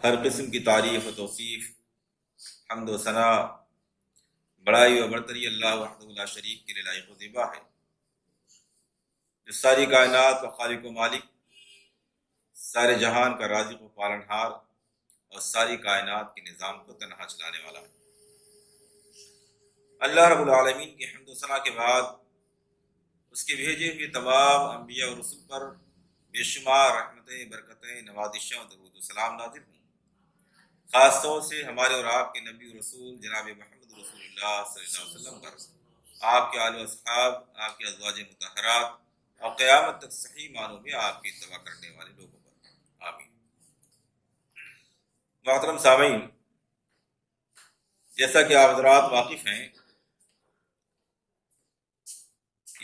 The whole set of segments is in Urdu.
ہر قسم کی تعریف و توصیف، حمد و ثنا، بڑائی و برتری اللہ وحدہ لا شریک کے لیے لائق و زیبا ہے، جو ساری کائنات کا خالق و مالک، سارے جہان کا رازق و پالنہار اور ساری کائنات کے نظام کو تنہا چلانے والا ہے۔ اللہ رب العالمین کی حمد و ثنا کے بعد اس کے بھیجے ہوئے تمام انبیاء اور رسل پر بے شمار رحمتیں، برکتیں، نوازشیں اور درود و سلام نازل ہوں، خاص طور سے ہمارے اور آپ کے نبی و رسول جناب محمد رسول اللہ صلی اللہ علیہ وسلم پر، آپ کے آل و اصحاب، آپ کے ازواج مطہرات اور قیامت تک صحیح معنوں میں آپ کی اتباع کرنے والے لوگوں پر، آمین۔ محترم سامعین، جیسا کہ آپ حضرات واقف ہیں،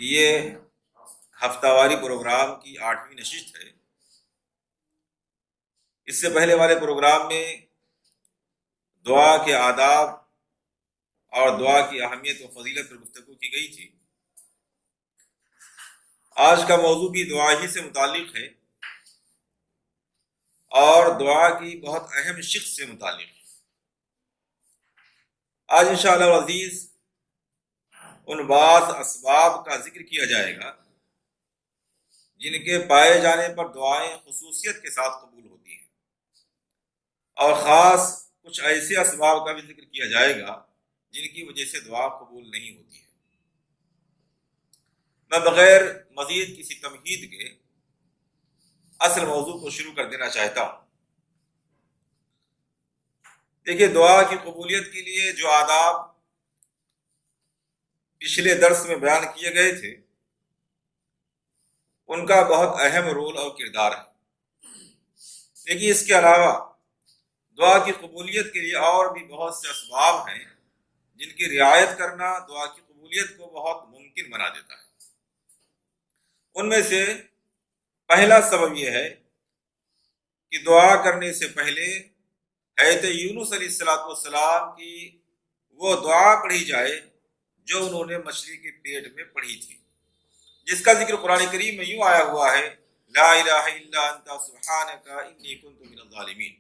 یہ ہفتہ واری پروگرام کی 8ویں نشست ہے۔ اس سے پہلے والے پروگرام میں دعا کے آداب اور دعا کی اہمیت و فضیلت پر گفتگو کی گئی تھی۔ آج کا موضوع بھی دعا ہی سے متعلق ہے اور دعا کی بہت اہم شخص سے متعلق ہے۔ آج انشاءاللہ العزیز ان بعض اسباب کا ذکر کیا جائے گا جن کے پائے جانے پر دعائیں خصوصیت کے ساتھ قبول ہوتی ہیں، اور خاص کچھ ایسے اسباب کا بھی ذکر کیا جائے گا جن کی وجہ سے دعا قبول نہیں ہوتی ہے۔ میں بغیر مزید کسی تمہید کے اصل موضوع کو شروع کر دینا چاہتا ہوں۔ دیکھیے، دعا کی قبولیت کے لیے جو آداب پچھلے درس میں بیان کیے گئے تھے ان کا بہت اہم رول اور کردار ہے۔ دیکھیے، اس کے علاوہ دعا کی قبولیت کے لیے اور بھی بہت سے اسباب ہیں جن کی رعایت کرنا دعا کی قبولیت کو بہت ممکن بنا دیتا ہے۔ ان میں سے پہلا سبب یہ ہے کہ دعا کرنے سے پہلے حضرت یونس علیہ السلام کی وہ دعا پڑھی جائے جو انہوں نے مچھلی کے پیٹ میں پڑھی تھی، جس کا ذکر قرآن کریم میں یوں آیا ہوا ہے، لا الہ الا انت سبحانک انی کنت من الظالمین۔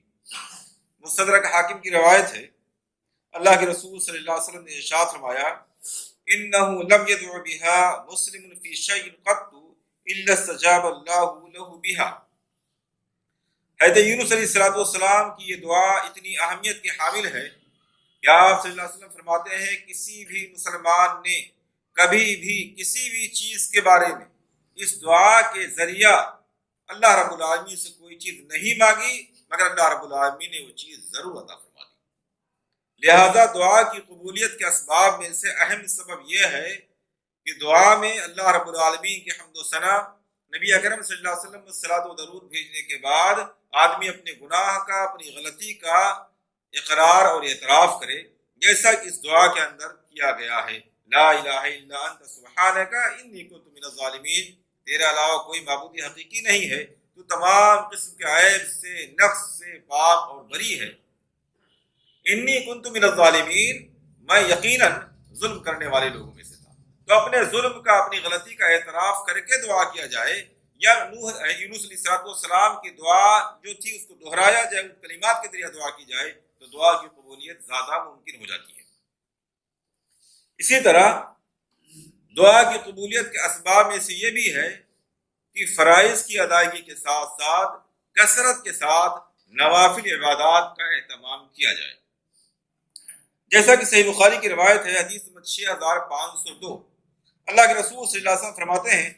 مستدرک حاکم کی روایت ہے، اللہ کے رسول صلی اللہ علیہ وسلم نے ارشاد فرمایا، انہ لم يدع بها مسلم فی شیء قط الا استجاب اللہ له بها۔ حضرت یونس علیہ السلام کی یہ دعا اتنی اہمیت کی حامل ہے کہ آپ صلی اللہ علیہ وسلم فرماتے ہیں، کسی بھی مسلمان نے کبھی بھی کسی بھی چیز کے بارے میں اس دعا کے ذریعہ اللہ رب العالمین سے کوئی چیز نہیں مانگی مگر اللہ رب العالمین نے وہ چیز ضرور عطا فرما دی۔ لہذا دعا کی قبولیت کے اسباب میں سے اہم سبب یہ ہے کہ دعا میں اللہ رب العالمین کی حمد و ثنا، نبی اکرم صلی اللہ علیہ وسلم کو صلاۃ و درود بھیجنے کے بعد آدمی اپنے گناہ کا، اپنی غلطی کا اقرار اور اعتراف کرے، جیسا کہ اس دعا کے اندر کیا گیا ہے، لا الہ الا انت سبحانک انی کنت من الظالمین۔ تیرے علاوہ کوئی معبود حقیقی نہیں ہے، تو تمام قسم کے عیب سے، نقص سے پاک اور بری ہے۔ انی کنت من الظالمین، میں یقیناً ظلم کرنے والے لوگوں میں سے تھا۔ تو اپنے ظلم کا، اپنی غلطی کا اعتراف کر کے دعا کیا جائے، یا یونس علیہ السلام کی دعا جو تھی اس کو دہرایا جائے، ان کلمات کے ذریعے دعا کی جائے، تو دعا کی قبولیت زیادہ ممکن ہو جاتی ہے۔ اسی طرح دعا کی قبولیت کے اسباب میں سے یہ بھی ہے کہ فرائض کی ادائیگی کے ساتھ ساتھ کثرت کے ساتھ نوافل عبادات کا اہتمام کیا جائے، جیسا کہ صحیح بخاری کی روایت ہے، حدیث نمبر 6502۔ اللہ کے رسول صلی اللہ علیہ وسلم فرماتے ہیں،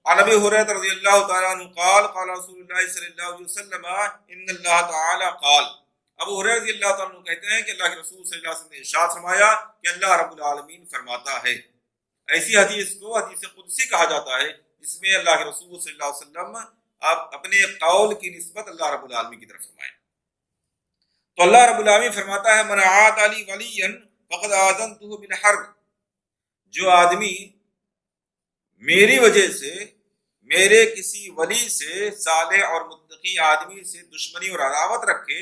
عن ابی ہریرہ رضی اللہ تعالیٰ عنہ قال قال رسول اللہ صلی اللہ علیہ وسلم ان اللہ تعالی قال۔ ابو ہریرہ رضی اللہ تعالیٰ عنہ کہتے ہیں کہ اللہ کے رسول صلی اللہ علیہ وسلم نے ارشاد فرمایا کہ اللہ رب العالمین فرماتا ہے۔ ایسی حدیث کو حدیث قدسی کہا جاتا ہے، جس میں اللہ کے رسول صلی اللہ علیہ وسلم اپنے قول کی نسبت اللہ رب العالمین کی طرف فرمائے۔ تو اللہ رب العالمین فرماتا ہے، من عاد علی ولیا فقد آذنتہ بالحرب۔ جو آدمی میری وجہ سے، میرے کسی ولی سے، صالح اور متقی آدمی سے دشمنی اور عداوت رکھے،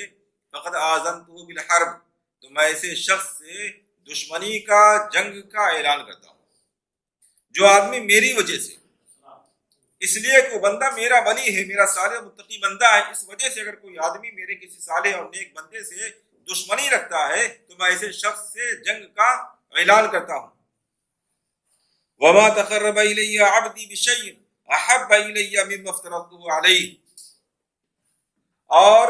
فقد آذنتہ بالحرب، تو میں ایسے شخص سے دشمنی کا، جنگ کا اعلان کرتا ہوں۔ جو آدمی میری وجہ سے اس لیے کہ وہ بندہ میرا ولی ہے، میرا صالح متقی بندہ ہے، اس وجہ سے اگر کوئی آدمی میرے کسی صالح اور نیک بندے سے دشمنی رکھتا ہے تو میں ایسے شخص سے جنگ کا اعلان کرتا ہوں۔ وما تقرب الی عبدی بشیء احب الی مما افترضته علیہ، اور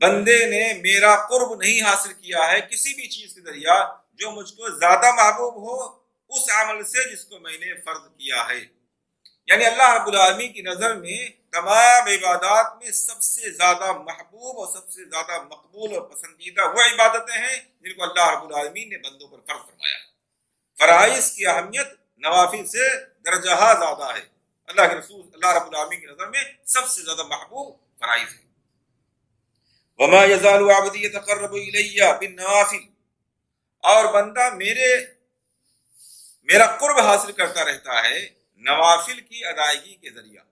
بندے نے میرا قرب نہیں حاصل کیا ہے کسی بھی چیز کے ذریعہ جو مجھ کو زیادہ محبوب ہو اس عمل سے جس کو میں نے فرض کیا ہے۔ یعنی اللہ رب العالمین کی نظر میں تمام عبادات میں سب سے زیادہ محبوب اور سب سے زیادہ مقبول اور پسندیدہ وہ عبادتیں ہیں جن کو اللہ رب العالمین نے بندوں پر فرض فرمایا ہے۔ فرائض کی اہمیت نوافل سے درجہ زیادہ ہے۔ اللہ کے رسول اللہ رب العالمین کی نظر میں سب سے زیادہ محبوب فرائض ہے۔ وما يزال عبدي يتقرب الي بالنوافل، اور بندہ میرا قرب حاصل کرتا رہتا ہے نوافل کی ادائیگی کے ذریعہ،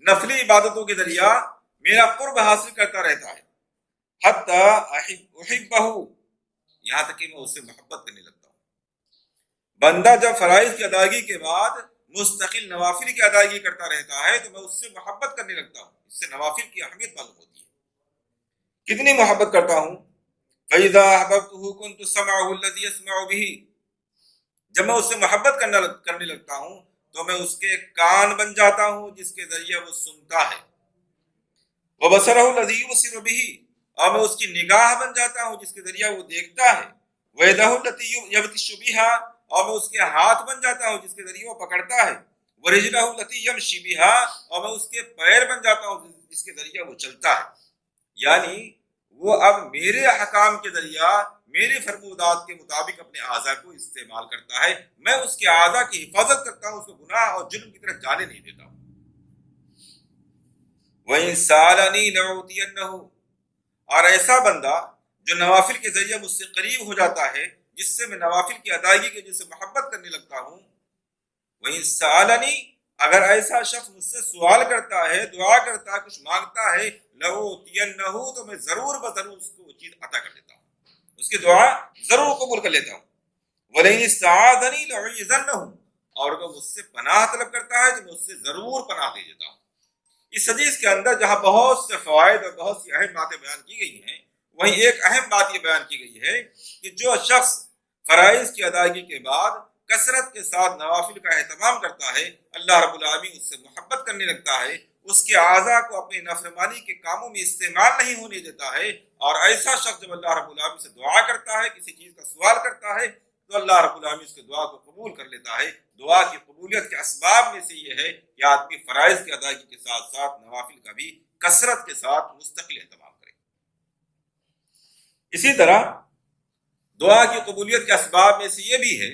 نفلی عبادتوں کے ذریعہ میرا قرب حاصل کرتا رہتا ہے، حتی احبہ، یہاں تک کہ میں اس سے محبت کرنے لگتا ہوں۔ بندہ جب فرائض کی ادائیگی کے بعد مستقل نوافل کی ادائیگی کرتا رہتا ہے تو میں اس سے محبت کرنے لگتا ہوں، اس سے نوافل کی اہمیت معلوم ہوتی ہے۔ کتنی محبت کرتا ہوں؟ فَإِذَا أَحْبَبْتُهُ كُنْتُ سَمْعَهُ الَّذِي يَسْمَعُ بِهِ، جب میں اس سے محبت کرنے لگتا ہوں تو میں اس کے کان بن جاتا ہوں جس کے ذریعے وہ سنتا ہے، وَبَصَرَهُ الَّذِي يُبْصِرُ بِهِ، اور میں اس کی نگاہ بن جاتا ہوں جس کے ذریعے وہ دیکھتا ہے، وَيَدَهُ الَّتِي يَبْطِشُ بِهَا، اور میں اس کے ہاتھ بن جاتا ہوں جس کے ذریعے وہ پکڑتا ہے، وَرِجْلَهُ الَّتِي يَمْشِي بِهَا، اور میں اس کے پیر بن جاتا ہوں جس کے ذریعے وہ چلتا ہے۔ یعنی وہ اب میرے احکام کے ذریعہ میرے فرمودات کے مطابق اپنے اعضاء کو استعمال کرتا ہے، میں اس کے اعضاء کی حفاظت کرتا ہوں، اس کو گناہ اور جرم کی طرف جانے نہیں دیتا ہوں۔ وَإِن سَأَلَنِي لَأُعْطِيَنَّهُ، اور ایسا بندہ جو نوافل کے ذریعے مجھ سے قریب ہو جاتا ہے، جس سے میں نوافل کی ادائیگی کے جس سے محبت کرنے لگتا ہوں، وَإِن سَأَلَنِي، اگر ایسا شخص مجھ سے سوال کرتا ہے، دعا کرتا ہے، کچھ مانگتا ہے، لَأُعْطِيَنَّهُ، تو میں ضرور بضرور اس کو وہ چیز عطا کر دیتا ہوں، اس کی دعا ضرور قبول کر لیتا ہوں۔ وَلَئِنِ اسْتَعَاذَنِي لَأُعِيذَنَّهُ، اور اگر مجھ سے پناہ طلب کرتا ہے تو میں اس سے ضرور پناہ دے دیتا ہوں۔ اس حدیث کے اندر جہاں بہت سے فوائد اور بہت سی اہم باتیں بیان کی گئی ہیں، وہیں ایک اہم بات یہ بیان کی گئی ہے کہ جو شخص فرائض کی ادائیگی کے بعد کثرت کے ساتھ نوافل کا اہتمام کرتا ہے، اللہ رب العالمین اس سے محبت کرنے لگتا ہے، اس کے اعضاء کو اپنی نافرمانی کے کاموں میں استعمال نہیں ہونے دیتا ہے، اور ایسا شخص جب اللہ رب العالمین سے دعا کرتا ہے، کسی چیز کا سوال کرتا ہے، تو اللہ رب العالمین اس کے دعا کو قبول کر لیتا ہے۔ دعا کی قبولیت کے اسباب میں سے یہ ہے کہ آدمی فرائض کی ادائیگی کے ساتھ ساتھ نوافل کا بھی کثرت کے ساتھ مستقل اہتمام کرے۔ اسی طرح دعا کی قبولیت کے اسباب میں سے یہ بھی ہے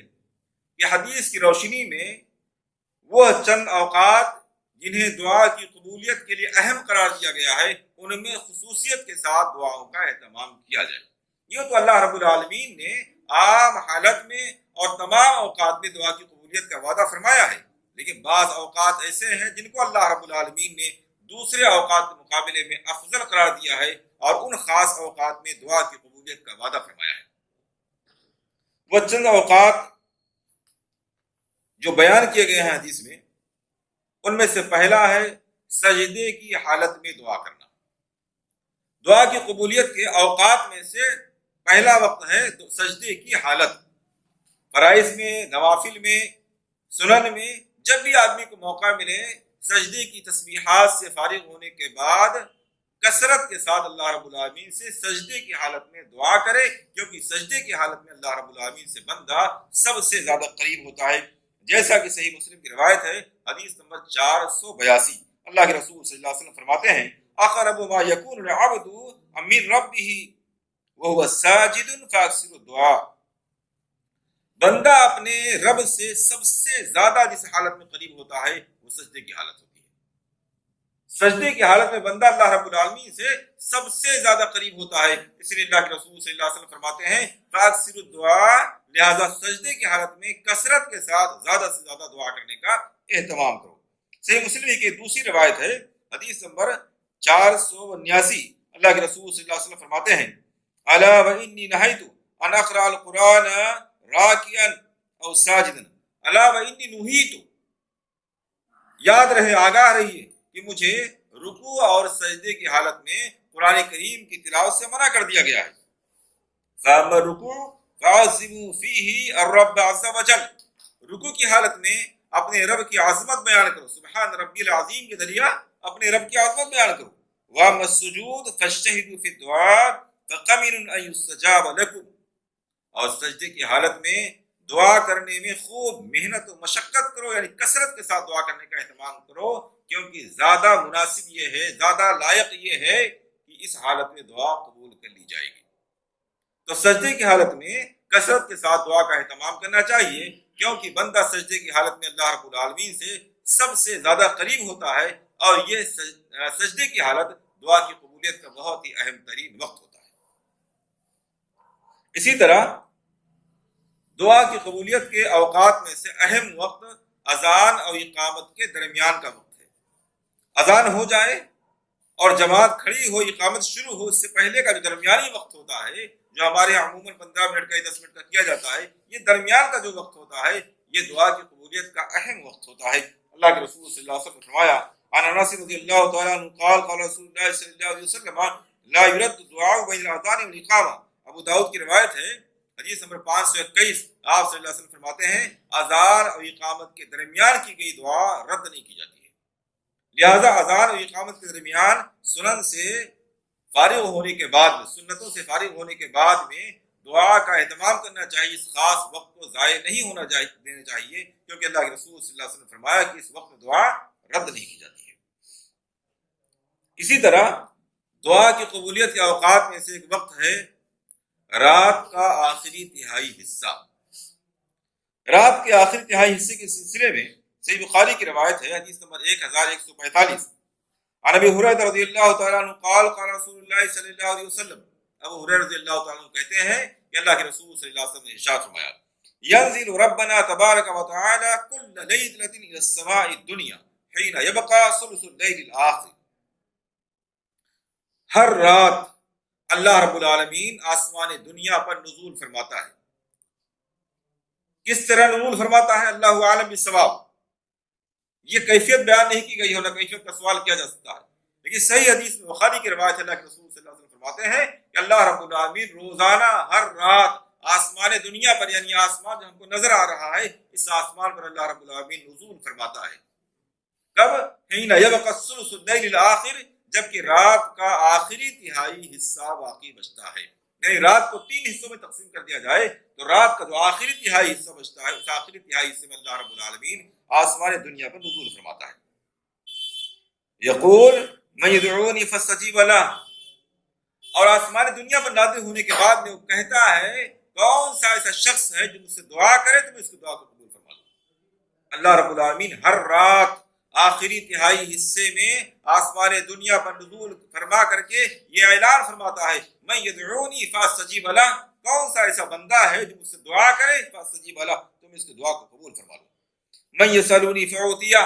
کہ حدیث کی روشنی میں وہ چند اوقات جنہیں دعا کی قبولیت کے لیے اہم قرار دیا گیا ہے، ان میں خصوصیت کے ساتھ دعاؤں کا اہتمام کیا جائے۔ یہ تو اللہ رب العالمین نے عام حالت میں اور تمام اوقات میں دعا کی قبولیت کا وعدہ فرمایا ہے، لیکن بعض اوقات ایسے ہیں جن کو اللہ رب العالمین نے دوسرے اوقات کے مقابلے میں افضل قرار دیا ہے، اور ان خاص اوقات میں دعا کی قبولیت کا وعدہ فرمایا ہے۔ وہ چند اوقات جو بیان کیے گئے ہیں حدیث میں، ان میں سے پہلا ہے سجدے کی حالت میں دعا کرنا۔ دعا کی قبولیت کے اوقات میں سے پہلا وقت ہے سجدے کی حالت۔ فرائض میں، نوافل میں، سنن میں جب بھی آدمی کو موقع ملے، سجدے کی تسبیحات سے فارغ ہونے کے بعد کثرت کے ساتھ اللہ رب العالمین سے سجدے کی حالت میں دعا کرے، کیونکہ سجدے کی حالت میں اللہ رب العالمین سے بندہ سب سے زیادہ قریب ہوتا ہے، جیسا کہ صحیح مسلم کی روایت ہے، حدیث نمبر 482۔ اللہ کے رسول صلی اللہ علیہ وسلم فرماتے ہیں، اقرب ما یکون العبد من ربہ وهو ساجد فاکثر الدعاء، بندہ اپنے رب سے سب سے زیادہ جس حالت میں قریب ہوتا ہے وہ سجدے کی حالت ہوتی ہے۔ سجدے کی حالت میں بندہ اللہ رب العالمین سے سب سے زیادہ قریب ہوتا ہے، اس لیے اللہ کے رسول صلی اللہ علیہ وسلم فرماتے ہیں فاکثر الدعاء، لہذا سجدے کی حالت میں کثرت کے ساتھ زیادہ سے زیادہ دعا کرنے کا اہتمام کرو۔ صحیح مسلم کی دوسری روایت ہے، حدیث نمبر 479، اللہ کے رسول صلی اللہ علیہ وسلم فرماتے ہیں، الا وانی نہیت ان اقرأ القرآن راکعا او ساجدا، الا وانی نہیت، یاد رہے، آگاہ رہیے کہ مجھے رکوع اور سجدے کی حالت میں قرآن کریم کی تلاوت سے منع کر دیا گیا ہے۔ فَأَمَّا الرُّكُوعُ فَعَظِّمُوا فِيهِ الرَّبَّ عَزَّ وَجَلَّ، رکوع کی حالت میں اپنے رب کی عظمت بیان کرو، سبحان ربی العظیم کے ذریعہ اپنے رب کی عظمت بیان کرو۔ وَأَمَّا السُّجُودُ فَاجْتَهِدُوا فِي الدُّعَاءِ فَقَمِنٌ أَن يُسْتَجَابَ لَكُمْ، اور سجدے کی حالت میں دعا کرنے میں خوب محنت و مشقت کرو، یعنی کثرت کے ساتھ دعا کرنے کا اہتمام کرو، کیونکہ زیادہ مناسب یہ ہے، زیادہ لائق یہ ہے کہ اس حالت میں دعا قبول کر لی جائے گی۔ تو سجدے کی حالت میں کثرت کے ساتھ دعا کا اہتمام کرنا چاہیے، کیونکہ بندہ سجدے کی حالت میں اللہ رب العالمین سے سب سے زیادہ قریب ہوتا ہے، اور یہ سجدے کی حالت دعا کی قبولیت کا بہت ہی اہم ترین وقت ہوتا ہے۔ اسی طرح دعا کی قبولیت کے اوقات میں سے اہم وقت اذان اور اقامت کے درمیان کا وقت ہے۔ اذان ہو جائے اور جماعت کھڑی ہو، اقامت شروع ہو، اس سے پہلے کا جو درمیانی وقت ہوتا ہے، جو ہمارے یہاں عموماً 15 منٹ کا یا 10 منٹ کا کیا جاتا ہے، یہ درمیان کا جو وقت ہوتا ہے، یہ دعا کی قبولیت کا اہم وقت ہوتا ہے۔ اللہ کے رسول صلی اللہ علیہ وسلم نے فرمایا، عن انس رضی اللہ تعالیٰ عنہ قال قال رسول اللہ صلی اللہ علیہ وسلم لا يرد الدعاء بین الاذان والاقامہ، ابو داؤد کی روایت ہے، حدیث نمبر 521، آپ صلی اللہ علیہ وسلم فرماتے ہیں اذان اور اقامت کے درمیان کی گئی دعا رد نہیں کی جاتی ہے۔ لہذا اذان اور اقامت کے درمیان سنن سے فارغ ہونے کے بعد میں، سنتوں سے فارغ ہونے کے بعد میں دعا کا اہتمام کرنا چاہیے۔ اس خاص وقت کو ضائع نہیں ہونا دینا چاہیے، کیونکہ اللہ کے رسول صلی اللہ علیہ وسلم نے فرمایا کہ اس وقت میں دعا رد نہیں کی جاتی ہے۔ اسی طرح دعا کی قبولیت کے اوقات میں سے ایک وقت ہے رات کا آخری تہائی حصہ۔ رات کے آخری تہائی حصے کے سلسلے میں صحیح بخاری کی روایت ہے، حدیث نمبر 1145، عن ابی ہریرہ رضی اللہ تعالیٰ عنہ قال قال رسول اللہ صلی اللہ علیہ وسلم، ابو ہریرہ رضی اللہ تعالیٰ عنہ کہتے ہیں کہ اللہ کے رسول صلی اللہ علیہ وسلم نے ارشاد فرمایا، ينزل ربنا تبارک وتعالی كل ليلة الى السماء الدنيا حين يبقى ثلث الليل الآخر، ہر رات اللہ رب العالمین آسمان دنیا پر نزول فرماتا ہے۔ کس طرح نزول فرماتا ہے؟ اللہ عالم بالصواب، یہ کیفیت بیان نہیں کی گئی ہے، نہ کیفیت کا سوال کیا جا سکتا ہے، لیکن صحیح حدیث میں بخاری کی روایت ہے، اللہ کے رسول صلی اللہ علیہ وسلم فرماتے ہیں کہ اللہ رب العالمین روزانہ ہر رات آسمان دنیا پر، یعنی آسمان جو ہم کو نظر آ رہا ہے، اس آسمان پر اللہ رب العالمین نزول فرماتا ہے۔ کب؟ حین یبقى الثلث اللیل الآخر، جبکہ رات کا آخری تہائی حصہ باقی بچتا ہے، یعنی رات کو 3 حصوں میں تقسیم کر دیا جائے تو رات کا جو آخری تہائی حصہ بچتا ہے، اس آخری تہائی حصے میں اللہ رب العالمین آسمان دنیا پر نزول فرماتا ہے۔ یقول من یدعونی فاستجیب لہ، اور آسمان دنیا پر نازل ہونے کے بعد میں وہ کہتا ہے کون سا ایسا شخص ہے جو مجھ سے دعا کرے تو میں اس کی دعا کو قبول فرما لوں۔ اللہ رب العالمین ہر رات آخری تہائی حصے میں آسمان دنیا پر نزول فرما کر کے یہ اعلان فرماتا ہے، من یدعونی فاستجیب لہ، کون سا ایسا بندہ ہے جو مجھ سے دعا کرے فاستجیب لہ، تو میں اس کی دعا کو قبول فرما لوں۔ من یسألونی فأعطیہ،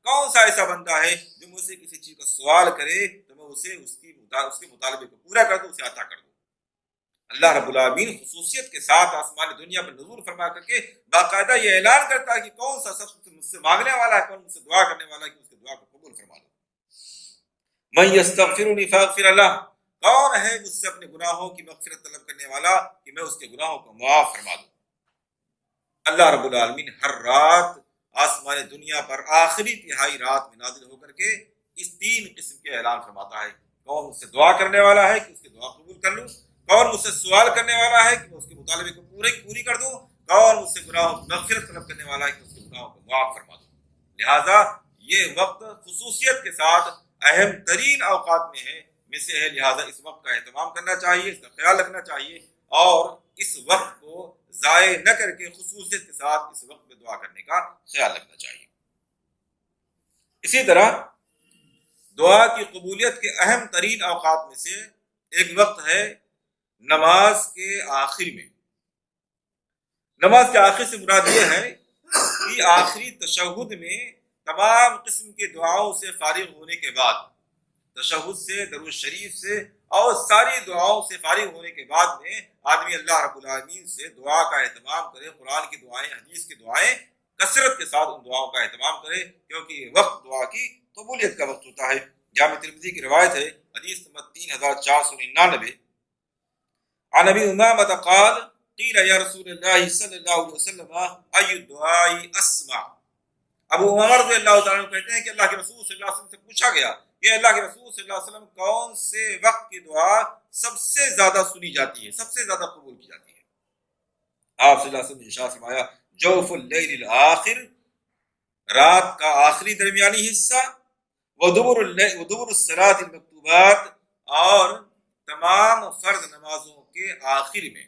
کون سا ایسا بندہ ہے جو مجھ سے کسی چیز کا سوال کرے تو میں اسے اس کے مطالبے کو پورا کر دوں، اسے عطا کر دوں۔ اللہ رب العالمین خصوصیت کے ساتھ آسمان دنیا پر نزول فرما کر کے باقاعدہ یہ اعلان کرتا ہے کہ کون سا شخص مجھ سے مانگنے والا ہے، کون مجھ سے دعا کرنے والا ہے کہ اس کی دعا کو قبول فرما لوں۔ من یستغفرنی فاغفر لہ، کون ہے مجھ سے اپنے گناہوں کی مغفرت طلب کرنے والا کہ میں اس کے گناہوں کو معاف فرما دوں۔ اللہ رب العالمین ہر رات آسمان دنیا پر آخری تہائی رات میں نازل ہو کر کے اس 3 قسم کے اعلان فرماتا ہے، کون مجھ سے دعا کرنے والا ہے کہ اس کی دعا قبول کر لوں، کون مجھ سے سوال کرنے والا ہے کہ میں اس کے مطالبے کو پوری کر دوں، کون مجھ سے گناہوں کی مغفرت طلب کرنے والا ہے کہ اس کے گناہوں کو معاف فرما دوں۔ لہذا یہ وقت خصوصیت کے ساتھ اہم ترین اوقات میں سے ہے، لہذا اس وقت کا اہتمام کرنا چاہیے، اس کا خیال رکھنا چاہیے، اور اس وقت کو ضائع نہ کر کے خصوصیت کے ساتھ اس وقت میں دعا کرنے کا خیال رکھنا چاہیے۔ اسی طرح دعا کی قبولیت کے اہم ترین اوقات میں سے ایک وقت ہے نماز کے آخر میں۔ نماز کے آخر سے مراد یہ ہے کہ آخری تشہد میں تمام قسم کے دعاؤں سے فارغ ہونے کے بعد، تشہد سے، درود شریف سے اور ساری دعاؤں سے فارغ ہونے کے بعد میں آدمی اللہ رب العالمین سے دعا کا اہتمام کرے، قرآن کی دعائیں، حدیث کی دعائیں کثرت کے ساتھ ان دعاؤں کا اہتمام کرے، کیونکہ یہ وقت دعا کی قبولیت کا وقت ہوتا ہے۔ جامع ترمذی کی روایت ہے، حدیث نمبر 3499، عن ابی امامہ قال قیل یا رسول اللہ صلی اللہ علیہ وسلم ای الدعاء اسمع۔ ابو امامہ رضی اللہ تعالیٰ عنہ کہتے ہیں کہ اللہ کے رسول صلی اللہ علیہ وسلم سے پوچھا گیا کہ اللہ کے رسول صلی اللہ علیہ وسلم کون سے وقت کی دعا سب سے زیادہ سنی جاتی ہے، سب سے زیادہ قبول کی جاتی ہے؟ آپ صلی اللہ علیہ وسلم نے ارشاد فرمایا جوف اللیل الاخر، رات کا آخری درمیانی حصہ، ودبر الصلاۃ المکتوبات، اور تمام فرض نمازوں کے آخر میں،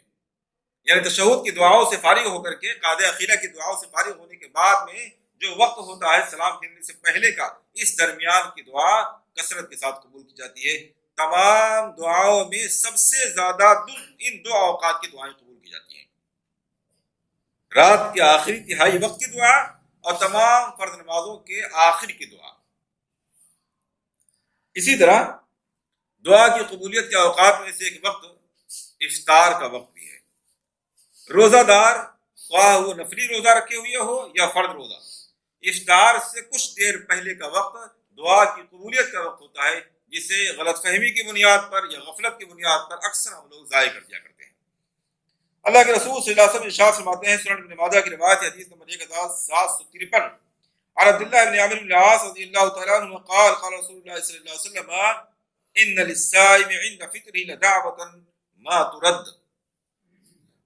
یعنی تشہد کی دعاؤں سے فارغ ہو کر کے، قاعدہ اخیرہ کی دعاؤں سے فارغ ہونے کے بعد میں جو وقت ہوتا ہے سلام پھیرنے سے پہلے کا، اس درمیان کی دعا کثرت کے ساتھ قبول کی جاتی ہے۔ تمام دعاؤں میں سب سے زیادہ ان دو اوقات کی دعائیں قبول کی جاتی ہیں، رات کے آخری تہائی وقت کی دعا اور تمام فرض نمازوں کے آخر کی دعا۔ اسی طرح دعا کی قبولیت کے اوقات میں سے ایک وقت افطار کا وقت بھی ہے۔ روزہ دار خواہ وہ نفلی روزہ رکھے ہوئے ہو یا فرض روزہ، افطار سے کچھ دیر پہلے کا وقت دعا کی قبولیت کا وقت ہوتا ہے، جسے غلط فہمی کی بنیاد پر یا غفلت کی بنیاد پر اکثر ہم لوگ ضائع کر دیا کرتے ہیں۔ اللہ کے رسول صلی اللہ علیہ وسلم ارشاد فرماتے ہیں، سنن ابن ماجہ کی روایت حدیث نمبر 1753، عن عبداللہ بن عامر بن العاص رضی اللہ تعالیٰ عنہ قال قال رسول اللہ صلی اللہ علیہ وسلم ان للصائم عند فطره لدعوة ما ترد۔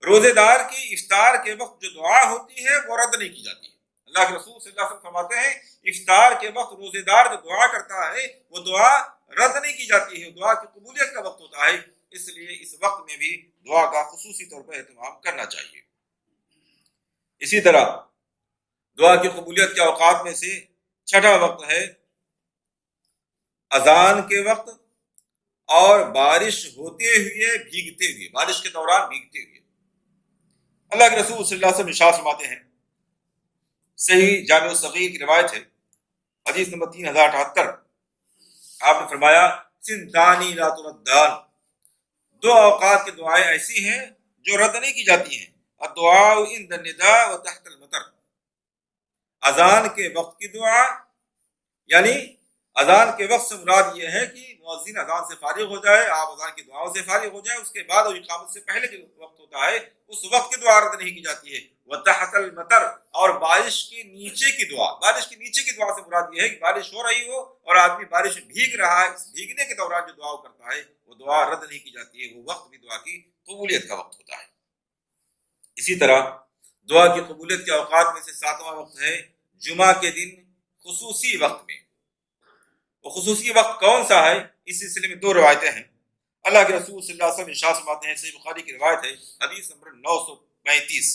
روزے دار کی افطار کے وقت جو دعا ہوتی ہے وہ رد نہیں کی جاتی ہے۔ اللہ کے رسول صلی اللہ علیہ وسلم فرماتے ہیں افطار کے وقت روزے دار جو دعا کرتا ہے وہ دعا رد نہیں کی جاتی ہے، دعا کی قبولیت کا وقت ہوتا ہے، اس لیے اس وقت میں بھی دعا کا خصوصی طور پر اہتمام کرنا چاہیے۔ اسی طرح دعا کی قبولیت کے اوقات میں سے چھٹا وقت ہے اذان کے وقت اور بارش ہوتے ہوئے بھیگتے ہوئے، بارش کے دوران بھیگتے ہوئے۔ اللہ کے رسول صلی اللہ علیہ وسلم ارشاد فرماتے ہیں، صحیح جامع الصغیر کی روایت ہے، حدیث نمبر 3078، آپ نے فرمایا سنتانی لا تردان، دو اوقات کی دعائیں ایسی ہیں جو رد نہیں کی جاتی ہیں، الدعاء عند النداء و تحت المطر۔ اذان کے وقت کی دعا، یعنی اذان کے وقت سے مراد یہ ہے کہ مؤذن اذان سے فارغ ہو جائے، آپ اذان کی دعاؤں سے فارغ ہو جائیں، اس کے بعد اور اقامت سے پہلے جو وقت ہوتا ہے اس وقت کی دعا رد نہیں کی جاتی ہے۔ وتحت المطر، اور بارش کے نیچے کی دعا، بارش کے نیچے کی دعا سے مراد یہ ہے کہ بارش ہو رہی ہو اور آدمی بارش میں بھیگ رہا ہے، اس بھیگنے کے دوران جو دعا کرتا ہے وہ دعا رد نہیں کی جاتی ہے، وہ وقت بھی دعا کی قبولیت کا وقت ہوتا ہے۔ اسی طرح دعا کی قبولیت کے اوقات میں سے ساتواں وقت ہے جمعہ کے دن خصوصی وقت میں۔ وہ خصوصی وقت کون سا ہے؟ اس سلسلے میں دو روایتیں ہیں۔ اللہ کے رسول صلی اللہ علیہ وسلم ارشاد فرماتے ہیں، صحیح بخاری کی روایت ہے، حدیث نمبر 935،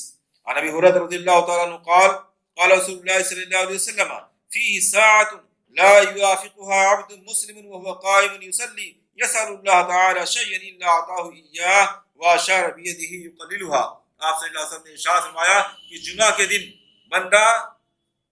عن ابی ہریرہ رضی اللہ تعالیٰ عنہ قال قال رسول اللہ صلی اللہ علیہ وسلم فیہ ساعۃ لا یوافقها عبد مسلم وهو قائم يصلي يسأل الله تعالی شیئا الا اعطاه ایاه واشار بیدہ یقللها۔ آپ صلی اللہ علیہ وسلم نے ارشاد فرمایا کہ جمعہ کے دن بندہ،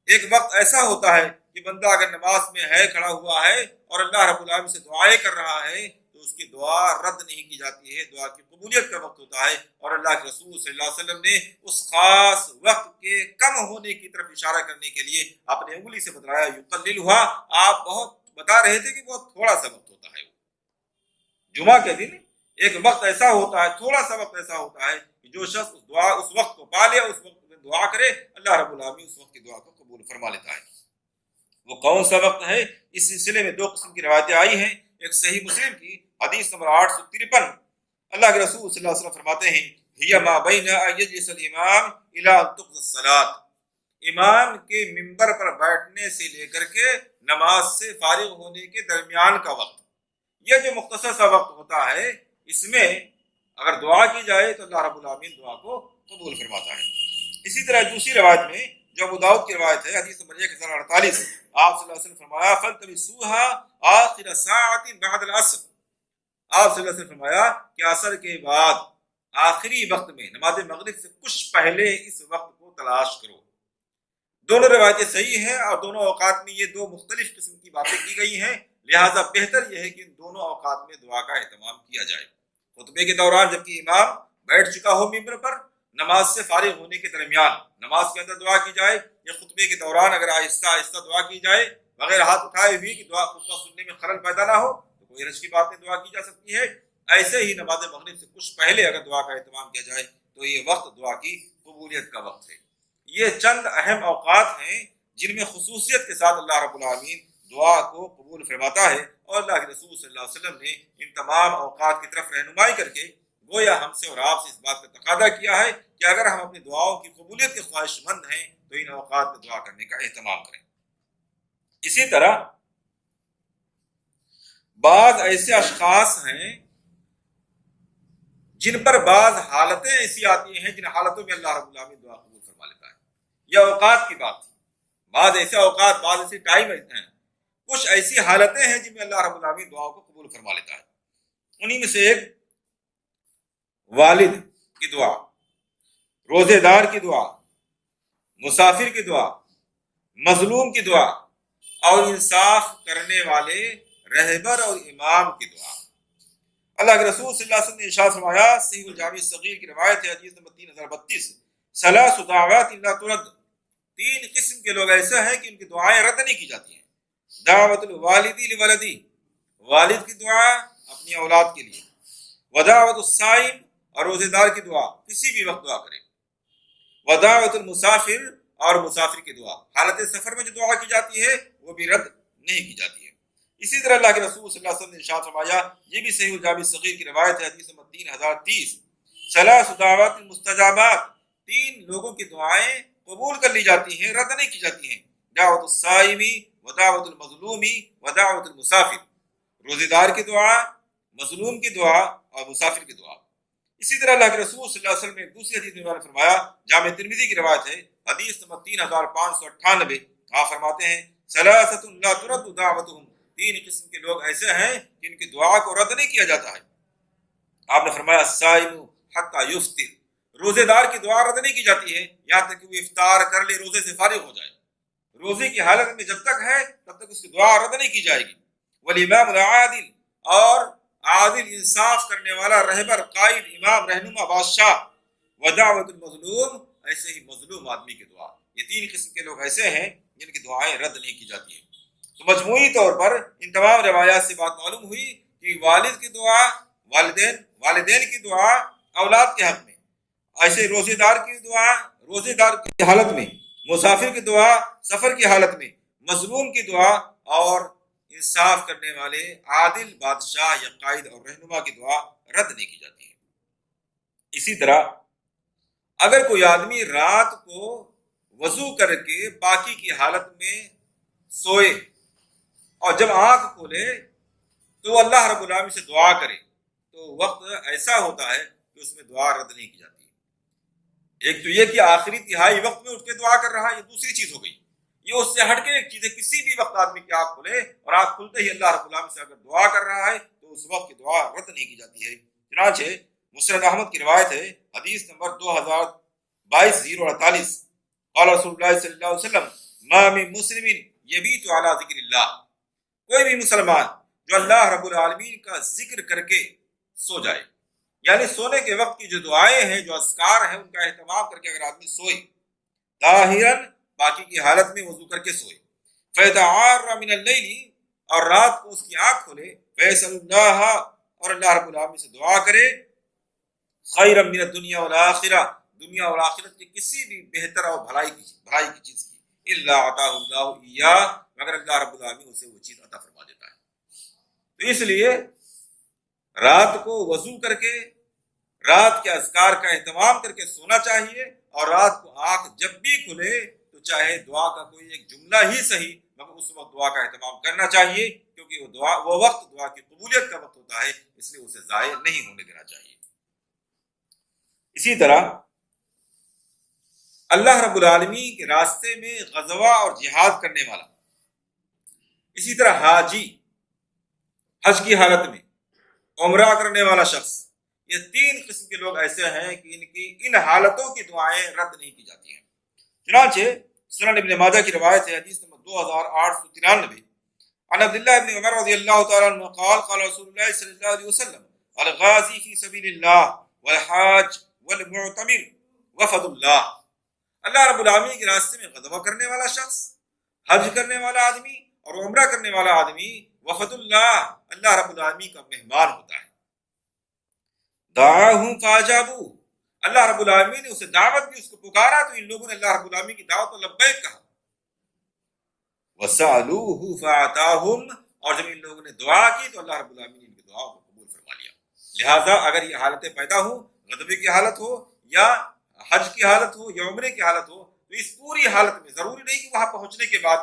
ایک وقت ایسا ہوتا ہے کہ بندہ اگر نماز میں ہے، کھڑا ہوا ہے اور اللہ رب العالمین سے دعائیں کر رہا ہے تو اس کی دعا رد نہیں کی جاتی ہے، دعا کی قبولیت کا وقت ہوتا ہے۔ اور اللہ کے رسول صلی اللہ علیہ وسلم نے اس خاص وقت کے کم ہونے کی طرف اشارہ کرنے کے لیے اپنے انگلی سے بتلایا یقللھا، آپ بہت بتا رہے تھے کہ بہت تھوڑا سا وقت ہوتا ہے۔ جمعہ کے دن ایک وقت ایسا ہوتا ہے، تھوڑا سا وقت ایسا ہوتا ہے کہ جو شخص اس وقت کو پا لے، اس وقت میں دعا کرے، اللہ رب العالمین اس وقت کی دعا کو قبول فرما لیتا ہے۔ وہ کون سا وقت ہے؟ اس سلسلے میں دو قسم کی روایتیں آئی ہیں۔ ایک صحیح مسلم کی حدیث نمبر 853، اللہ کے رسول صلی اللہ علیہ وسلم فرماتے ہیں، ہی ما بین ان یجلس الامام الی ان تقضی الصلاۃ، امام کے منبر پر بیٹھنے سے لے کر کے نماز سے فارغ ہونے کے درمیان کا وقت، یہ جو مختصر سا وقت ہوتا ہے، اس میں اگر دعا کی جائے تو اللہ رب العالمین دعا کو قبول فرماتا ہے۔ اسی طرح دوسری روایت میں جو ابو داؤد کی روایت ہے، حدیث نمبر 1048، آپ صلی اللہ علیہ وسلم فرمایا فَالْتَمِسُوهَا آخِرَ سَاعَةٍ بَعْدَ الْعَصْرِ، آپ صلی اللہ علیہ وسلم فرمایا کہ عصر کے بعد آخری وقت میں، نماز مغرب سے کچھ پہلے اس وقت کو تلاش کرو۔ دونوں روایتیں صحیح ہیں اور دونوں اوقات میں یہ دو مختلف قسم کی باتیں کی گئی ہیں، لہٰذا بہتر یہ ہے کہ ان دونوں اوقات میں دعا کا اہتمام کیا جائے۔ خطبے کے دوران جبکہ امام بیٹھ چکا ہو منبر پر، نماز سے فارغ ہونے کے درمیان نماز کے اندر دعا کی جائے، یا خطبے کے دوران اگر آہستہ آہستہ دعا کی جائے بغیر ہاتھ اٹھائے ہوئی کہ دعا خطبہ سننے میں خلل پیدا نہ ہو تو کوئی حرج کی بات نہیں، دعا کی جا سکتی ہے۔ ایسے ہی نماز مغرب سے کچھ پہلے اگر دعا کا اہتمام کیا جائے تو یہ وقت دعا کی قبولیت کا وقت ہے۔ یہ چند اہم اوقات ہیں جن میں خصوصیت کے ساتھ اللہ رب العالمین دعا کو قبول فرماتا ہے، اور اللہ کے رسول صلی اللہ علیہ وسلم نے ان تمام اوقات کی طرف رہنمائی کر کے گویا ہم سے اور آپ سے اس بات کا تقاضا کیا ہے کہ اگر ہم اپنی دعاؤں کی قبولیت کے خواہش مند ہیں تو ان اوقات میں دعا کرنے کا اہتمام کریں۔ اسی طرح بعض ایسے اشخاص ہیں جن پر بعض حالتیں ایسی آتی ہیں جن حالتوں میں اللہ رب العالمین دعا قبول فرما لیتا ہے۔ یہ اوقات کی بات ہے، بعض ایسے اوقات، بعض ایسے ٹائم ہیں، کچھ ایسی حالتیں ہیں جن میں اللہ رب العالمین دعاؤں کو قبول فرما لیتا ہے۔ انہی میں سے ایک والد کی دعا، روزے دار کی دعا، مسافر کی دعا، مظلوم کی دعا اور انصاف کرنے والے رہبر اور امام کی دعا۔ اللہ کے رسول صلی اللہ علیہ وسلم نے ارشاد فرمایا، صحیح الجامع الصغیر کی روایت ہے، حدیث نمبر 3032، ثلاث دعوات لا ترد، تین قسم کے لوگ ایسے ہیں کہ ان کی دعائیں رد نہیں کی جاتی ہیں۔ دعوت الوالدی لولدی، والد کی دعا اپنی اولاد کے لیے، ودعوت الصائم، اور روزے دار کی دعا کسی بھی وقت دعا کرے، ودعوت المسافر، اور مسافر کی دعا حالت سفر میں جو دعا کی جاتی ہے وہ بھی رد نہیں کی جاتی ہے۔ اسی طرح اللہ کے رسول صلی اللہ علیہ وسلم نے ارشاد فرمایا، یہ بھی صحیح الجامع الصغیر کی روایت ہے، حدیث نمبر 3030، ثلاث دعوات مستجابات، تین لوگوں کی دعائیں قبول کر لی جاتی ہیں، رد نہیں کی جاتی ہیں، دعوت الصائمی، ودعوت المظلومی، ودعوت المسافر، روزے دار کی دعا، مظلوم کی دعا اور مسافر کی دعا۔ اسی طرح اللہ کے رسول صلی اللہ علیہ وسلم نے ایک دوسری حدیث میں فرمایا، جامع ترمذی کی روایت ہے، حدیث نمبر 3598، آپ فرماتے ہیں، ثلاثۃ لا ترد دعوتهم، تین قسم کے لوگ ایسے ہیں جن کی دعا کو رد نہیں کیا جاتا ہے۔ آپ نے فرمایا، الصائم حتی یفطر، روزے دار کی دعا رد نہیں کی جاتی ہے یہاں تک کہ وہ افطار کر لے، روزے سے فارغ ہو جائے۔ روزے کی حالت میں جب تک ہے تب تک اس کی دعا رد نہیں کی جائے گی۔ والامام العادل، اور عادل انصاف کرنے والا رہبر، قائد، امام، رہنما، بادشاہ، ودعوت المظلوم، ایسے ہی مظلوم آدمی کی دعا۔ یہ تین قسم کے لوگ ایسے ہیں جن کی دعائیں رد نہیں کی جاتی ہیں۔ تو مجموعی طور پر ان تمام روایات سے بات معلوم ہوئی کہ والد کی دعا، والدین کی دعا اولاد کے حق میں، ایسے روزے دار کی دعا روزے دار کی حالت میں، مسافر کی دعا سفر کی حالت میں، مظلوم کی دعا اور انصاف کرنے والے عادل بادشاہ یا قائد اور رہنما کی دعا رد نہیں کی جاتی ہے۔ اسی طرح اگر کوئی آدمی رات کو وضو کر کے پاکی کی حالت میں سوئے اور جب آنکھ کھولے تو اللہ رب العالمین سے دعا کرے تو وقت ایسا ہوتا ہے کہ اس میں دعا رد نہیں کی جاتی ہے۔ ایک تو یہ کہ آخری تہائی وقت میں اٹھ کے دعا کر رہا ہے، یہ دوسری چیز ہو گئی۔ یہ اس سے ہٹ کے ایک چیز ہے، کسی بھی وقت آدمی کی آنکھ کھولے اور آنکھ کھلتے ہی اللہ رب العالمین سے اگر دعا کر رہا ہے تو اس وقت کی دعا رد نہیں کی جاتی ہے۔ چنانچہ مسند احمد کی روایت ہے، حدیث نمبر 2248، قال رسول اللہ صلی اللہ علیہ وسلم، ما من مسلم یبیت علی ذکر اللہ، کوئی بھی مسلمان جو اللہ رب العالمین کا ذکر کر کے سو جائے، یعنی سونے کے وقت کی جو دعائیں ہیں، جو اذکار ہیں، ان کا اہتمام کر کے اگر آدمی سوئے، طاہراً، باقی کی حالت میں وضو کر کے سوئے، فَيَتَعَارَّ مِنَ اللَّيْلِ، اور رات کو اس کی آنکھ کھولے، فَيَسْأَلُ اللَّهَ، اور اللہ رب العالمین سے دعا کرے، خَيْرًا مِنَ الدُّنْيَا وَالْآخِرَةِ، دنیا اور آخرت کی کسی بھی بہتر اور بھلائی کی چیز کی، إِلَّا عَطَاهُ اللَّهُ إِيَّاهُ، مگر اللہ رب العالمین اسے وہ چیز عطا فرما دیتا ہے۔ تو اس لیے رات کو وضو کر کے رات کے اذکار کا اہتمام کر کے سونا چاہیے، اور رات کو آنکھ جب بھی کھلے تو چاہے دعا کا کوئی ایک جملہ ہی صحیح مگر اس وقت دعا کا اہتمام کرنا چاہیے، کیونکہ وہ وقت دعا کی قبولیت کا وقت ہوتا ہے، اس لیے اسے ضائع نہیں ہونے دینا چاہیے۔ اسی طرح اللہ رب العالمین کے راستے میں غزوہ اور جہاد کرنے والا، اسی طرح حاجی، حج کی حالت میں عمرہ کرنے والا شخص، یہ تین قسم کے لوگ ایسے ہیں کہ ان حالتوں کی دعائیں رد نہیں کی جاتی ہیں۔ چنانچہ سنن ابن ماجہ کی روایت ہے، حدیث نمبر 2893، عن عبداللہ ابن عمر رضی اللہ تعالیٰ عنہ قال قال رسول اللہ صلی اللہ علیہ وسلم، الغازی فی سبیل اللہ والحاج والمعتمر وفد اللہ، اللہ رب العالمین کے راستے میں غزوہ کرنے والا شخص، حج کرنے والا آدمی اور عمرہ کرنے والا آدمی وفد اللہ رب العالمین کا مہمان ہوتا ہے۔ دعاہم فاجابوا، اللہ رب العالمین نے اسے دعوت دی، اس کو پکارا تو ان لوگوں نے اللہ رب العالمین کی دعوت پر لبیک کہا۔ وسألوہ فأعطاہم، اور جب ان لوگوں نے دعا کی تو اللہ رب العالمین نے ان کی دعا کو قبول فرما لیا۔ لہذا اگر یہ حالتیں پیدا ہوں، غضبے کی حالت ہو یا حج کی حالت ہو یا عمرے کی حالت ہو، تو اس پوری حالت میں ضروری نہیں کہ وہاں پہنچنے کے بعد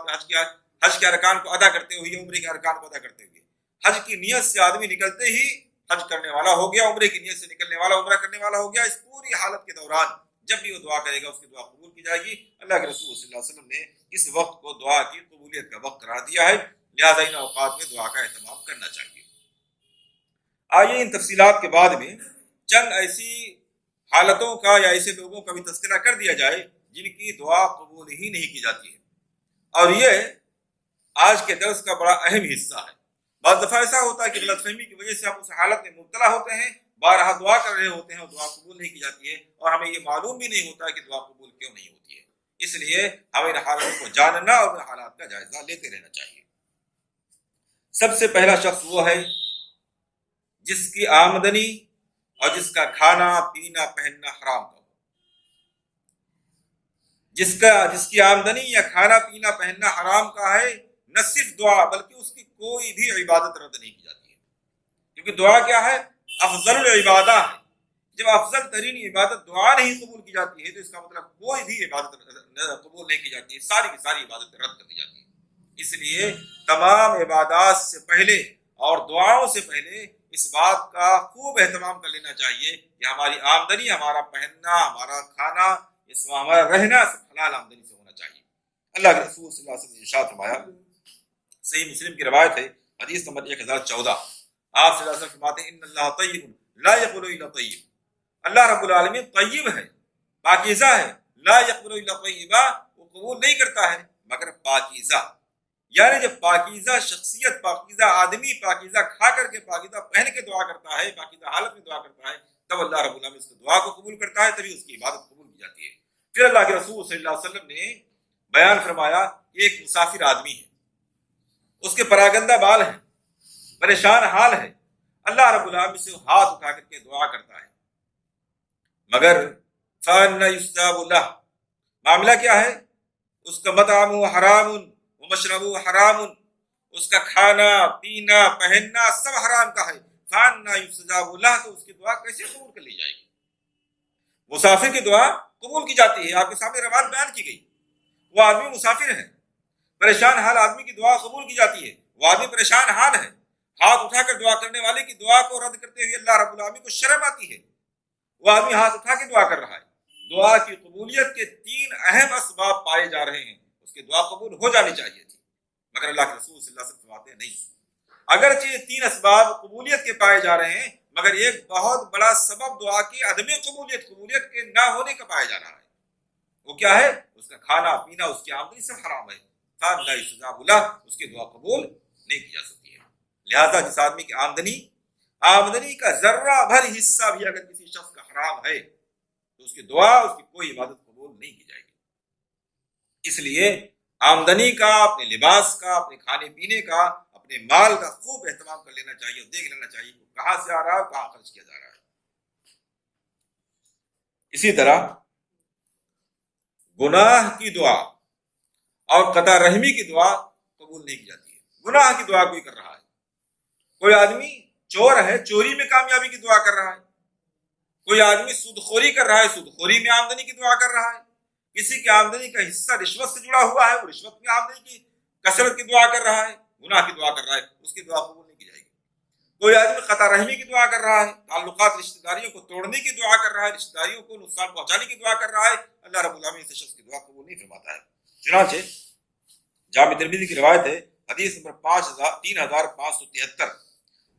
حج کے ارکان کو ادا کرتے ہوئے یا عمرے کے ارکان کو ادا کرتے ہوئے، حج کی نیت سے آدمی نکلتے ہی حج کرنے والا ہو گیا، عمرے کی نیت سے نکلنے والا عمرہ کرنے والا ہو گیا، اس پوری حالت کے دوران جب بھی وہ دعا کرے گا اس کی دعا قبول کی جائے گی۔ اللہ کے رسول صلی اللہ علیہ وسلم نے اس وقت کو دعا کی قبولیت کا وقت قرار دیا ہے، لہذا ان اوقات میں دعا کا اہتمام کرنا چاہیے۔ آئیے ان تفصیلات کے بعد میں چند ایسی حالتوں کا یا ایسے لوگوں کا بھی تذکرہ کر دیا جائے جن کی دعا قبول ہی نہیں کی جاتی ہے، اور یہ آج کے درس کا بڑا اہم حصہ ہے۔ بعض دفعہ ایسا ہوتا ہے کہ غلط فہمی کی وجہ سے ہم اس حالت میں مبتلا ہوتے ہیں، بارہا دعا کر رہے ہوتے ہیں اور دعا قبول نہیں کی جاتی ہے، اور ہمیں یہ معلوم بھی نہیں ہوتا کہ دعا قبول کیوں نہیں ہوتی ہے۔ اس لیے ہمیں ان حالتوں کو جاننا اور ان حالات کا جائزہ لیتے رہنا چاہیے۔ سب سے پہلا شخص وہ ہے جس کی آمدنی اور جس کا کھانا پینا پہننا حرام کا ہو۔ جس کی آمدنی یا کھانا پینا پہننا حرام کا ہے، نہ صرف دعا بلکہ اس کی کوئی بھی عبادت رد نہیں کی جاتی ہے، کیونکہ دعا کیا ہے؟ افضل العبادہ ہے۔ جب افضل ترین عبادت دعا نہیں قبول کی جاتی ہے تو اس کا مطلب کوئی بھی عبادت قبول نہیں کی جاتی ہے، ساری کی ساری عبادت رد کر دی جاتی ہے۔ اس لیے تمام عبادات سے پہلے اور دعاؤں سے پہلے اس بات کا خوب اہتمام کر لینا چاہیے کہ ہماری آمدنی، ہمارا پہننا، ہمارا کھانا، ہمارا رہنا سب حلال آمدنی سے ہونا چاہیے۔ اللہ کے رسول صلی اللہ علیہ وسلم نے ارشاد فرمایا، صحیح مسلم کی روایت ہے، حدیث نمبر 1014، آپ صلی اللہ علیہ وسلم فرماتے ہیں ان اللہ طیب لا یقبل الا طیب، اللہ رب العالمین طیب ہے، پاکیزہ ہے، لا یقبل الا طیبا، وہ قبول نہیں کرتا ہے مگر پاکیزہ۔ یعنی جب پاکیزہ شخصیت، پاکیزہ آدمی پاکیزہ کھا کر کے، پاکیزہ پہن کے دعا کرتا ہے، پاکیزہ حالت میں دعا کرتا ہے، تب اللہ رب العالمین اس کی دعا کو قبول کرتا ہے، تبھی اس کی عبادت قبول کی جاتی ہے۔ پھر اللہ کے رسول صلی اللہ علیہ وسلم نے بیان فرمایا، ایک مسافر آدمی ہے، اس کے پراگندہ بال ہیں، پریشان حال ہے، اللہ رب العالمین سے ہاتھ اٹھا کر کے دعا کرتا ہے، مگر فَأَنَّ يُسْتَجَابُ لَهُ، معاملہ کیا ہے؟ اس کا مطعم حرام ومشرب حرام، اس کا کھانا پینا پہننا سب حرام کا ہے، فَأَنَّ يُسْتَجَابُ لَهُ، تو اس کی دعا کیسے قبول کر لی جائے گی؟ مسافر کی دعا قبول کی جاتی ہے، آپ کے سامنے روایت بیان کی گئی، وہ آدمی مسافر ہے، پریشان حال آدمی کی دعا قبول کی جاتی ہے، وہ آدمی پریشان حال ہے، ہاتھ اٹھا کر دعا کرنے والے کی دعا کو رد کرتے ہوئے اللہ رب العالمین کو شرم آتی ہے، وہ آدمی ہاتھ اٹھا کے دعا کر رہا ہے۔ دعا کی قبولیت کے 3 اہم اسباب پائے جا رہے ہیں، اس کی دعا قبول ہو جانی چاہیے تھی، مگر اللہ کے رسول صلی اللہ علیہ وسلم فرماتے ہیں نہیں، اگرچہ یہ 3 اسباب قبولیت کے پائے جا رہے ہیں مگر ایک بہت بڑا سبب دعا کی عدم قبولیت کے نہ ہونے کا پایا جا رہا ہے، وہ کیا ہے؟ اس کا کھانا پینا، اس کی آمدنی سب حرام ہے، فَأَنَّ يُسْتَجَابُ لَهُ، اس کی دعا قبول نہیں کی جا سکتی ہے۔ لہذا جس آدمی کی آمدنی کا ذرہ بھر حصہ بھی اگر کسی شخص کا حرام ہے تو اس کی دعا، اس کی کوئی عبادت قبول نہیں کی جائے گی۔ اس لیے آمدنی کا، اپنے لباس کا، اپنے کھانے پینے کا، اپنے مال کا خوب اہتمام کر لینا چاہیے اور دیکھ لینا چاہیے کہ کہاں سے آ رہا ہے، کہاں خرچ کیا جا رہا ہے۔ اسی طرح گناہ کی دعا اور قطع رحمی کی دعا قبول نہیں کی جاتی ہے۔ گناہ کی دعا کوئی کر رہا ہے، کوئی آدمی چور ہے، چوری میں کامیابی کی دعا کر رہا ہے، کوئی آدمی سود خوری کر رہا ہے، سود خوری میں آمدنی کی دعا کر رہا ہے، کسی کی آمدنی کا حصہ رشوت سے جڑا ہوا ہے، وہ رشوت میں آمدنی کی کثرت کی دعا کر رہا ہے، گناہ کی دعا کر رہا ہے، اس کی دعا قبول نہیں کی جائے گی۔ کوئی آدمی قطع رحمی کی دعا کر رہا ہے، تعلقات رشتہ داریوں کو توڑنے کی دعا کر رہا ہے، رشتہ داریوں کو نقصان پہنچانے کی دعا کر رہا ہے، اللہ رب العالمین سے شخص کی دعا قبول نہیں فرماتا ہے۔ چنانچہ جامع ترمذی کی روایت ہے، حدیث نمبر 3573،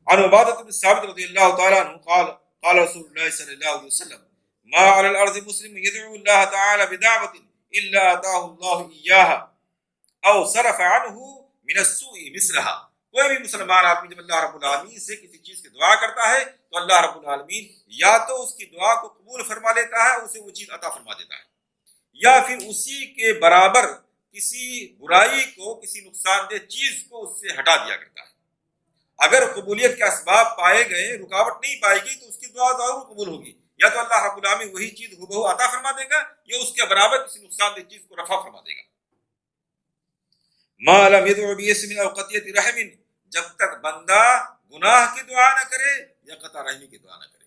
عن عبادۃ بن ثابت رضی اللہ تعالی عنہ قال قال رسول اللہ صلی اللہ علیہ وسلم ما على الارض مسلم يدعو الله تعالى بدعوة الا اتاه الله اياها او صرف عنه من السوء مثلها، کوئی بھی مسلمان آدمی جب اللہ رب العالمین سے کسی چیز کی دعا کرتا ہے تو اللہ رب العالمین یا تو اس کی دعا کو قبول فرما لیتا ہے، اسے وہ چیز عطا فرما دیتا ہے، یا پھر اسی کے برابر کسی برائی کو، کسی نقصان دہ چیز کو اس سے ہٹا دیا کرتا ہے۔ اگر قبولیت کے اسباب پائے گئے، رکاوٹ نہیں پائے گی تو اس کی دعا ضرور قبول ہوگی، یا تو اللہ رب العالمین وہی چیز ہو عطا فرما دے گا، یا اس کے برابر کسی نقصان دہ چیز کو رفع فرما دے گا۔ ما لم يدع باسم او قطیۃ رحم، جب تک بندہ گناہ کی دعا نہ کرے یا قطع رحمی کی دعا نہ کرے،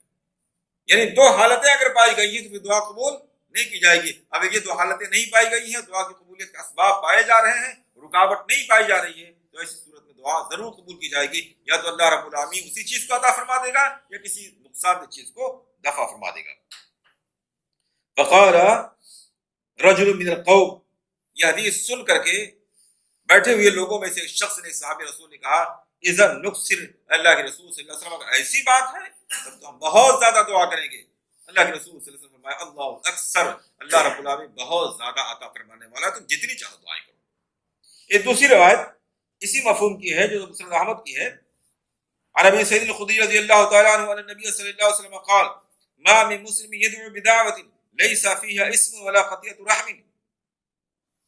یعنی دو حالتیں اگر پائی گئی ہیں تو پھر دعا قبول نہیں کی جائے گی۔ اگر یہ دو حالتیں نہیں پائی گئی ہیں، دعا کی قبولیت کے اسباب پائے جا رہے ہیں، رکاوٹ نہیں پائی جا رہی ہے، تو ایسی صورت میں دعا ضرور قبول کی جائے گی، یا تو اللہ رب العالمین اسی چیز کو عطا فرما دے گا یا کسی نقصان دہ چیز کو دفع فرما دے گا۔ فقال رجل من القوم، یہ حدیث سن کر کے بیٹھے ہوئے لوگوں میں سے ایک شخص نے، صحابی رسول نے کہا، اذا نکثر، اللہ کے رسول صلی اللہ علیہ وسلم اگر ایسی بات ہے تب تو ہم بہت زیادہ دعا کریں گے۔ اللہ کے رسول صلی اللہ علیہ وسلم فرمایا، اللہ اکثر، اللہ رب العالمین بہت زیادہ عطا فرمانے والا، تم جتنی چاہو دعائیں کرو۔ ایک دوسری روایت اسی مفہوم کی ہے جو مسند احمد کی ہے، عن ابی سعید الخدری رضی اللہ تعالی عنہ ان النبی صلی اللہ علیہ وسلم قال ما من مسلم يدعو بدعوة ليس فيها اسم ولا قطيعة رحم،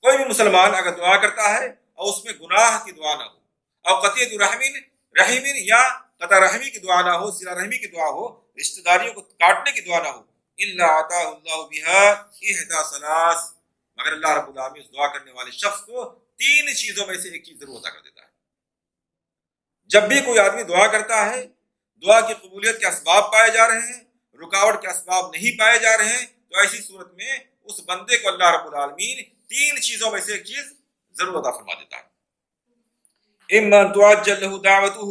کوئی بھی مسلمان اگر دعا کرتا ہے اور اس میں گناہ کی دعا نہ ہو، اور قطیعۃ رحم یا قطع رحمی کی دعا نہ ہو، صلہ رحمی کی دعا ہو، رشتہ داریوں کو کاٹنے کی دعا نہ ہو، الا عطاہ اللہ بها احدى ثلاث، مگر اللہ رب العالمین اس دعا کرنے والے شخص کو تین چیزوں میں سے ایک چیز ضرور عطا کر دیتا ہے۔ جب بھی کوئی آدمی دعا کرتا ہے، دعا کی قبولیت کے اسباب پائے جا رہے ہیں، رکاوٹ کے اسباب نہیں پائے جا رہے ہیں، تو ایسی صورت میں اس بندے کو اللہ رب العالمین تین چیزوں میں سے ایک چیز ضرور عطا فرما دیتا ہے۔ اما تعجل له دعوته،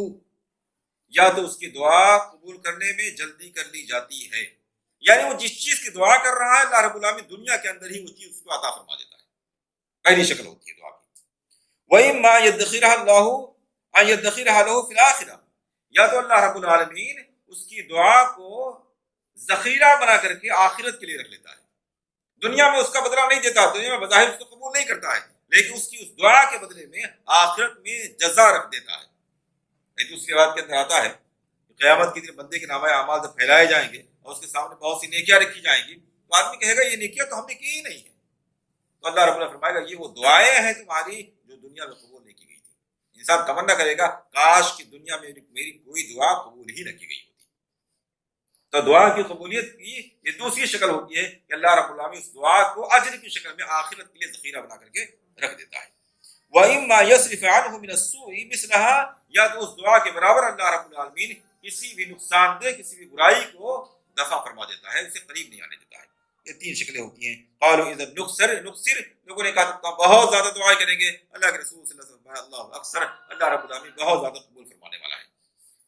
یا تو اس کی دعا قبول کرنے میں جلدی کر لی جاتی ہے، یعنی وہ جس چیز کی دعا کر رہا ہے اللہ رب العالمین دنیا کے اندر ہی وہ چیز اس کو عطا فرما دیتا ہے، پہلی شکل ہوتی ہے دعا کی۔ واما يدخرها الله ان يدخرها له في الاخره، یا تو اللہ رب العالمین اس کی دعا کو ذخیرہ بنا کر کے آخرت کے لیے رکھ لیتا ہے، دنیا میں اس کا بدلہ نہیں دیتا، دنیا میں بظاہر اس کو قبول نہیں کرتا ہے، لیکن اس کی اس دعا کے بدلے میں آخرت میں جزا رکھ دیتا ہے۔ ایک دوسری بات کے اندر آتا ہے کہ قیامت کے دن بندے کے نامہ اعمال سے پھیلائے جائیں گے اور اس کے سامنے بہت سی نیکیاں رکھی جائیں گی، تو آدمی کہے گا یہ نیکیاں تو ہم نے کی ہی نہیں ہے، تو اللہ رب العالمین فرمائے گا یہ وہ دعائیں ہیں تمہاری جو دنیا میں قبول نہیں کی گئی تھی۔ انسان تمنا کرے گا کاش کہ دنیا میں میری کوئی دعا قبول ہی نہ کی گئی ہوتی۔ تو دعا کی قبولیت کی یہ دوسری شکل ہوتی ہے کہ اللہ رب العالمین اس دعا کو اجر کی شکل میں آخرت کے لیے ذخیرہ بنا کر کے رکھ دیتا ہے۔ وَإِمَّا يَصْرِفَ عَنْهُ مِنَ السُّوءِ مِثْلَهَا، یا تو اس دعا کے برابر اللہ رب العالمین کسی بھی نقصان دہ، کسی بھی برائی کو دفع فرما دیتا ہے، اسے قریب نہیں آنے دیتا ہے۔ یہ تین شکلیں ہوتی ہیں۔ قالوا اذا نکثر، لوگوں نے کہا تو بہت زیادہ دعائیں کریں گے، اللہ کے رسول صلی اللہ علیہ وسلم اللہ اکثر، اللہ رب العالمین بہت زیادہ قبول فرمانے والا ہے،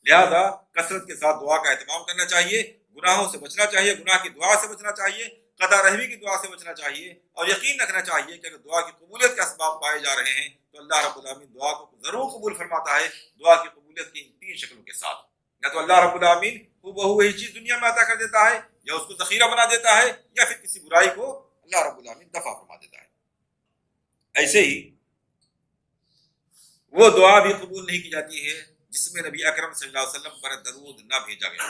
لہذا کثرت کے ساتھ دعا کا اہتمام کرنا چاہیے، گناہوں سے بچنا چاہیے، گناہ کی دعا سے بچنا چاہیے، قطع رحمی کی دعا سے بچنا چاہیے، اور یقین رکھنا چاہیے کہ اگر دعا کی قبولیت کے اسباب پائے جا رہے ہیں تو اللہ رب العالمین دعا کو ضرور قبول فرماتا ہے، دعا کی قبولیت کی ان تین شکلوں کے ساتھ، یا تو اللہ رب العالمین بہو وہی چیز دنیا میں عطا کر دیتا ہے، یا اس کو ذخیرہ بنا دیتا ہے، یا پھر کسی برائی کو اللہ رب العالمین دفع فرما دیتا ہے۔ ایسے ہی وہ دعا بھی قبول نہیں کی جاتی ہے جس میں نبی اکرم صلی اللہ علیہ وسلم پر درود نہ بھیجا گیا۔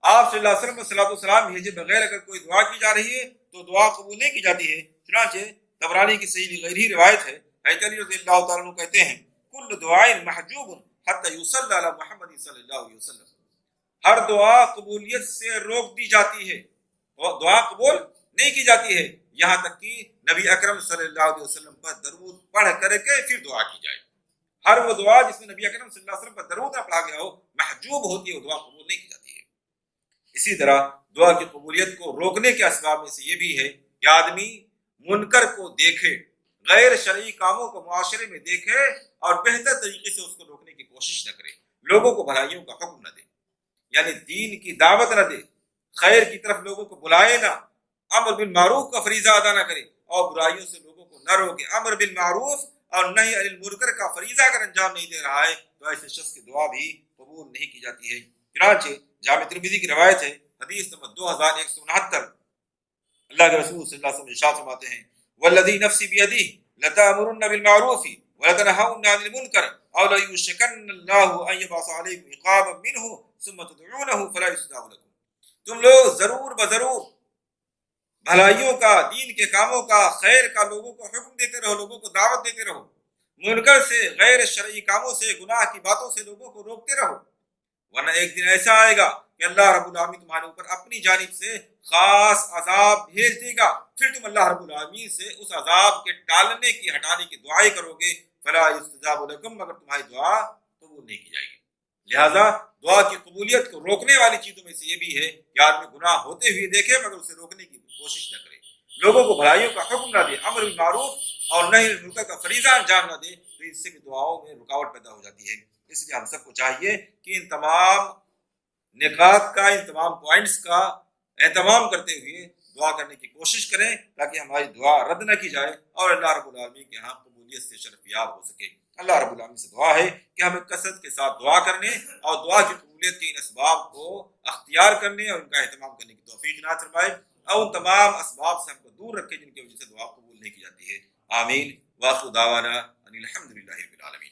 آپ صلی اللہ علیہ وسلم صلاۃ والسلام بھیجے بغیر اگر کوئی دعا کی جا رہی ہے تو دعا قبول نہیں کی جاتی ہے۔ چنانچہ طبرانی کی صحیح غیر ہی روایت ہے، حضرت علی رضی اللہ تعالیٰ عنہ کہتے ہیں کل دعاء محجوب حتی یصلی علی محمد صلی اللہ علیہ وسلم، ہر دعا قبولیت سے روک دی جاتی ہے، دعا قبول نہیں کی جاتی ہے یہاں تک کہ نبی اکرم صلی اللہ علیہ وسلم پر درود پڑھ کر کے پھر دعا کی جائے۔ ہر وہ دعا جس میں نبی اکرم صلی اللہ علیہ وسلم پر درود نہ پڑھا گیا ہو محجوب ہوتی ہے، وہ دعا قبول نہیں کی جاتی ہے۔ اسی طرح دعا کی قبولیت کو روکنے کے اسباب میں سے یہ بھی ہے کہ آدمی منکر کو دیکھے، غیر شرعی کاموں کو معاشرے میں دیکھے اور بہتر طریقے سے اس کو روکنے کی کوشش نہ کرے، لوگوں کو بھلائیوں کا حکم نہ دے، یعنی دین کی دعوت نہ دے، خیر کی طرف لوگوں کو بلائے نہ، امر بالمعروف کا فریضہ ادا نہ کرے اور برائیوں سے لوگوں کو نہ روکے، امر بالمعروف اور نہی عن المنکر کا فریضہ اگر انجام نہیں دے رہا ہے تو ایسے شخص کی دعا بھی قبول نہیں کی جاتی ہے۔ چنانچہ جامع ترمذی کی روایت ہے، حدیث نمبر 2169، اللہ کے رسول صلی اللہ علیہ وسلم ارشاد فرماتے ہیں والذی نفسی بیدہ لتأمرن بالمعروف ولتنہون عن المنکر او لیوشکن اللہ ان یبعث علیکم عقابا منہ ثم تدعونہ فلا یستجاب لکم، تم لوگ ضرور بضرور بھلائیوں کا، دین کے کاموں کا، خیر کا لوگوں کو حکم دیتے رہو، لوگوں کو دعوت دیتے رہو، منکر سے، غیر شرعی کاموں سے، گناہ کی باتوں سے لوگوں کو روکتے رہو، ورنہ ایک دن ایسا آئے گا کہ اللہ رب العالمین تمہارے اوپر اپنی جانب سے خاص عذاب بھیج دے گا، پھر تم اللہ رب العالمین سے اس عذاب کے ٹالنے کی، ہٹانے کی دعائیں کرو گے، فلا یستجاب لکم، مگر تمہاری دعا قبول نہیں کی جائے گی۔ لہذا دعا کی قبولیت کو روکنے والی چیزوں میں سے یہ بھی ہے کہ آدمی گناہ ہوتے ہوئے دیکھے مگر اسے روکنے کی کوشش نہ کرے، لوگوں کو بھلائیوں کا حکم نہ دے، امر بالمعروف اور نہی عن المنکر کا فریضہ انجام نہ دے، تو اس سے بھی دعاؤں میں رکاوٹ پیدا ہو جاتی ہے۔ اس لیے ہم سب کو چاہیے کہ ان تمام نکات کا، ان تمام پوائنٹس کا اہتمام کرتے ہوئے دعا کرنے کی کوشش کریں تاکہ ہماری دعا رد نہ کی جائے اور اللہ رب العالمین کے ہاں قبولیت سے شرف یاب ہو سکے۔ اللہ رب العالمین سے دعا ہے کہ ہمیں کثرت کے ساتھ دعا کرنے اور دعا کی قبولیت کے ان اسباب کو اختیار کرنے اور ان کا اہتمام کرنے کی توفیق عنایت فرمائے، اور ان تمام اسباب سے ہم کو دور رکھے جن کی وجہ سے دعا قبول نہیں کی جاتی ہے۔ آمین۔ وآخر دعوانا ان الحمد للہ رب العالمین۔